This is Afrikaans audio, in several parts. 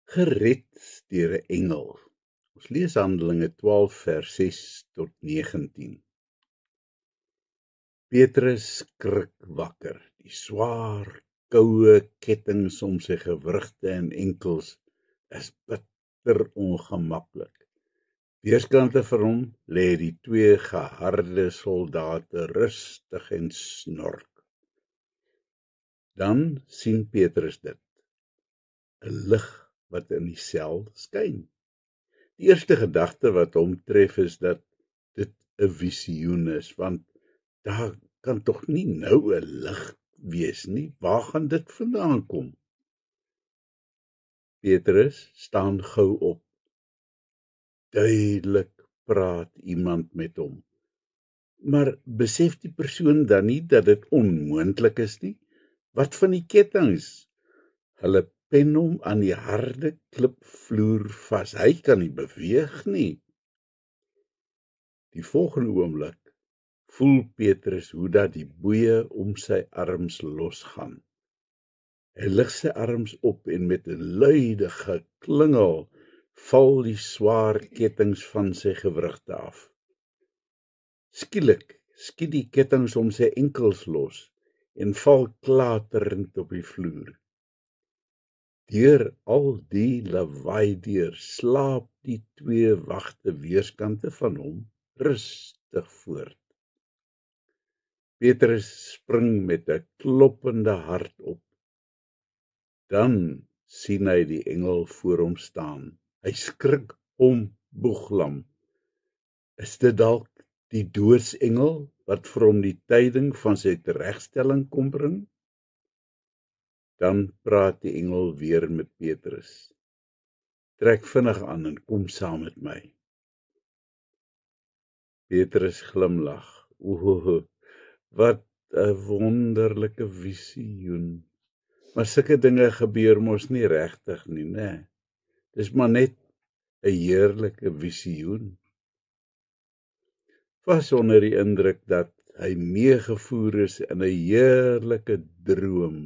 Gered deur 'n engel. Ons lees Handelinge 12 vers 6 tot 19. Petrus skrik wakker. Die swaar, koue kettinge om sy gewrigte en enkels is bitter ongemaklik. Weerskante vir hom lê die twee geharde soldate rustig en snork. Dan sien Petrus dit, 'n lig wat in die sel skyn. Die eerste gedagte wat hom tref is dat dit 'n visioen is, want daar kan tog nie nou 'n lig wees nie. Waar gaan dit vandaan kom? Petrus staan gou op. Duidelik praat iemand met hom. Maar besef die persoon dan nie dat dit onmoontlik is nie? Wat van die kettinge? Hulle pen hom aan die harde klipvloer vas. Hy kan nie beweeg nie. Die volgende oomblik voel Petrus hoe dat die boeie om sy arms losgaan. Hy lig sy arms op en met 'n luide geklingel val die swaar kettinge van sy gewrigte af. Skielik skiet die kettinge om sy enkels los en val klaterend op die vloer. Deur al die lawaai deur slaap die twee wagte weerskante van hom rustig voort. Petrus spring met 'n kloppende hart op. Dan sien hy die engel voor hom staan. Hy skrik om boeglam. Is dit dalk die doodsengel wat vir hom die tyding van sy teregstelling kom bring? Dan praat die engel weer met Petrus. Trek vinnig aan en kom saam met my. Petrus glimlag. O, wat 'n wonderlike visioen. Maar sulke dinge gebeur mos nie regtig nie, né? Dis maar net 'n heerlike visioen. Was onder die indruk dat hy meegevoer is in 'n heerlike droom,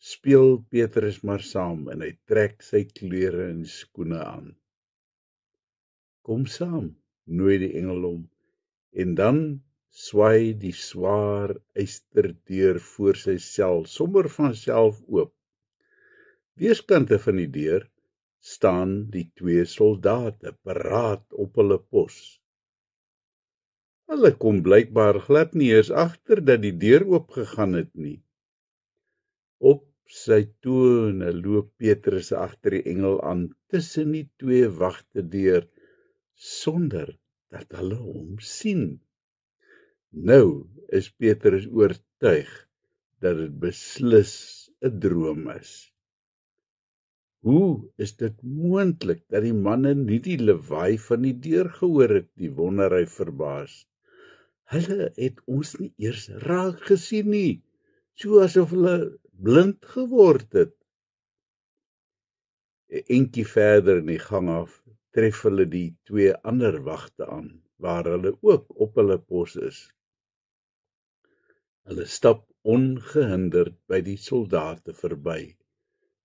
speel Petrus maar saam en hy trek sy klere en skoene aan. Kom saam, nooi die engel hom, en dan swaai die swaar ysterdeur voor sy sel sommer van self oop. Weerskante van die deur staan die twee soldate paraat op hulle pos. Hulle kom blykbaar glad nie eens agter dat die deur oopgegaan het nie. Op sy tone loop Petrus agter die engel aan tussen die twee wagte deur sonder dat hulle hom sien. Nou is Petrus oortuig dat dit beslis 'n droom is. Hoe is dit moontlik dat die manne nie die lawaai van die deur gehoor het nie, wonder hy verbaas. Hulle het ons nie eers raak gesien nie, so asof hulle blind geword het. 'n Entjie verder in die gang af tref hulle die twee ander wagte aan, waar hulle ook op hulle pos is. Hulle stap ongehinderd by die soldate verby,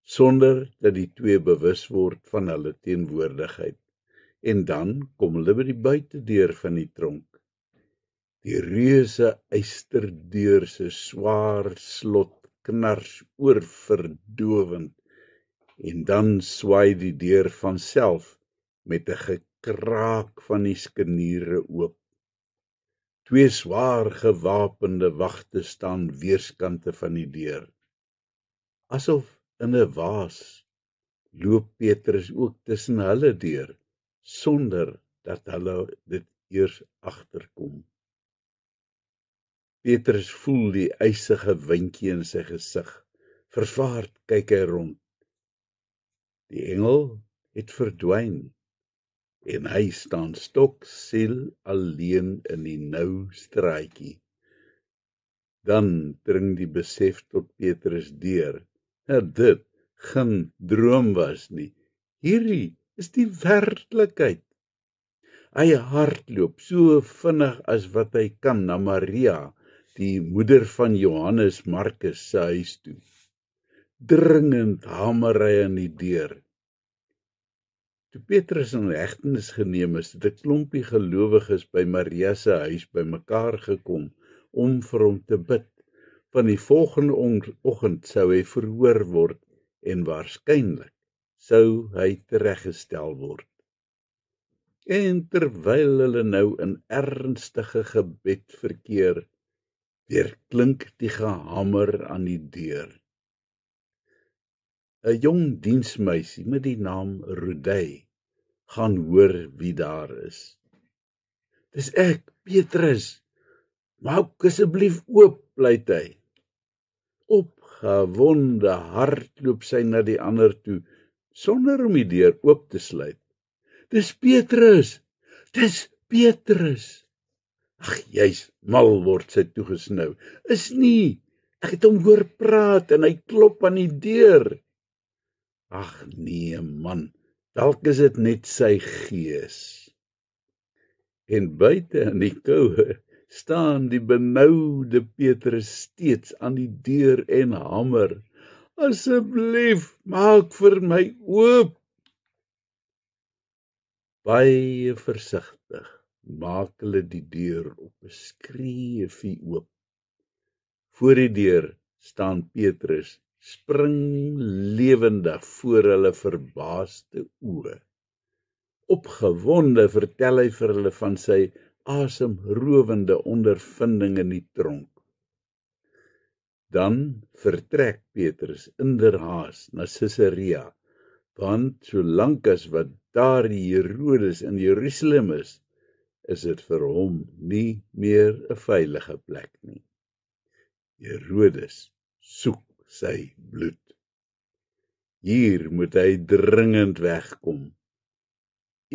sonder dat die twee bewus word van hulle teenwoordigheid. En dan kom hulle by die buitedeur van die tronk. Die reuse ysterdeur se swaar slot knars oorverdowend, en dan swaai die deur van self met 'n gekraak van die skeniere oop. Twee swaar gewapende wagte staan weerskante van die deur. Asof in 'n waas loop Petrus ook tussen hulle deur, sonder dat hulle dit eers agterkom. Petrus voel die ysige windjie in sy gesig. Vervaard kyk hy rond. Die engel het verdwyn en hy staan stoksiel alleen in die nou straatjie. Dan dring die besef tot Petrus deur dat dit geen droom was nie. Hierdie is die werklikheid. Hy hardloop so vinnig as wat hy kan na Maria, die moeder van Johannes Markus se huis toe. Dringend hamer hy aan die deur. Toe Petrus in hegtenis geneem is, het 'n klompie gelowiges by Maria se huis bymekaar gekom om vir hom te bid. Van die volgende oggend sou hy verhoor word en waarskynlik sou hy tereggestel word. En terwyl hulle nou in ernstige gebed verkeer, weerklink die gehamer aan die deur. 'n Jong diensmeisie met die naam Rodei gaan hoor wie daar is. "Dis ek, Petrus. Maak asseblief oop," pleit hy. Opgewonde hardloop sy na die ander toe, sonder om die deur oop te sluit. "Dis Petrus! Dis Petrus!" "Ag, jy's mal," word sy toegesnou. "Is nie. Ek het hom hoor praat en hy klop aan die deur." "Ag nee man, dalk is dit net sy gees." En buite in die koue staan die benoude Petrus steeds aan die deur en hamer. "Asseblief, maak vir my oop." Baie versigtig maak hulle die deur op 'n skreefie oop. Voor die deur staan Petrus, springlewendig voor hulle verbaasde oë. Opgewonde vertel hy vir hulle van sy asemrowende ondervinding in die tronk. Dan vertrek Petrus inderhaas na Caesarea, want solank as wat daar die Herodes in Jerusalem is dit vir hom nie meer 'n veilige plek nie. Herodes soek sy bloed. Hier moet hy dringend wegkom.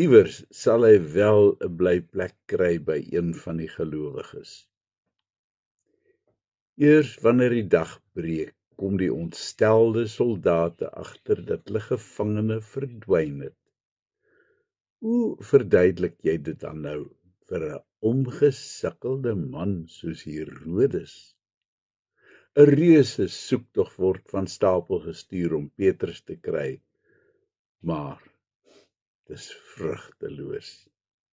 Iewers sal hy wel 'n blyplek kry by een van die gelowiges. Eers wanneer die dag breek, kom die ontstelde soldate agter dat hulle gevangene verdwyn het. Hoe verduidelik jy dit dan nou vir 'n omgesukkelde man soos Herodes? 'n Reuse soektog word van stapel gestuur om Petrus te kry, maar dis vrugteloos,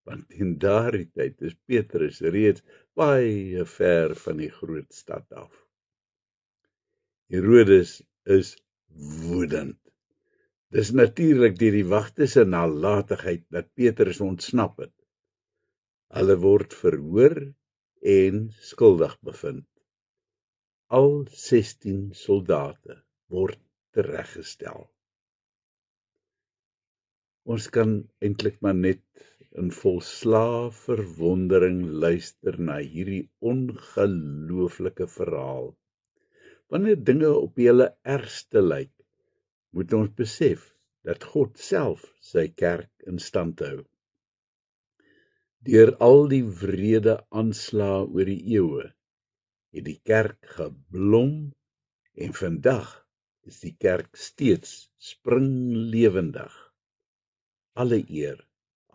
want teen daardie tyd is Petrus reeds baie ver van die groot stad af. Herodes is woedend. Dis natuurlik deur die wagte se nalatigheid dat Petrus ontsnap het. Hulle word verhoor en skuldig bevind. Al 16 soldate word tereggestel. Ons kan eintlik maar net in volslae verwondering luister na hierdie ongelooflike verhaal. Wanneer dinge op die hele ergste lyk, moet ons besef dat God self sy kerk in stand hou. Deur al die wrede aanslae oor die eeue, het die kerk geblom en vandag is die kerk steeds springlewendig. Alle eer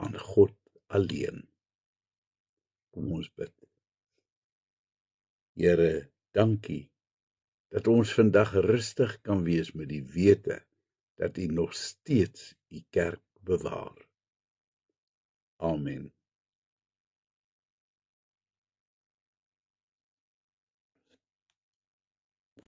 aan God alleen. Kom ons bid. Here, dankie dat ons vandag rustig kan wees met die wete dat U nog steeds U kerk bewaar. Amen.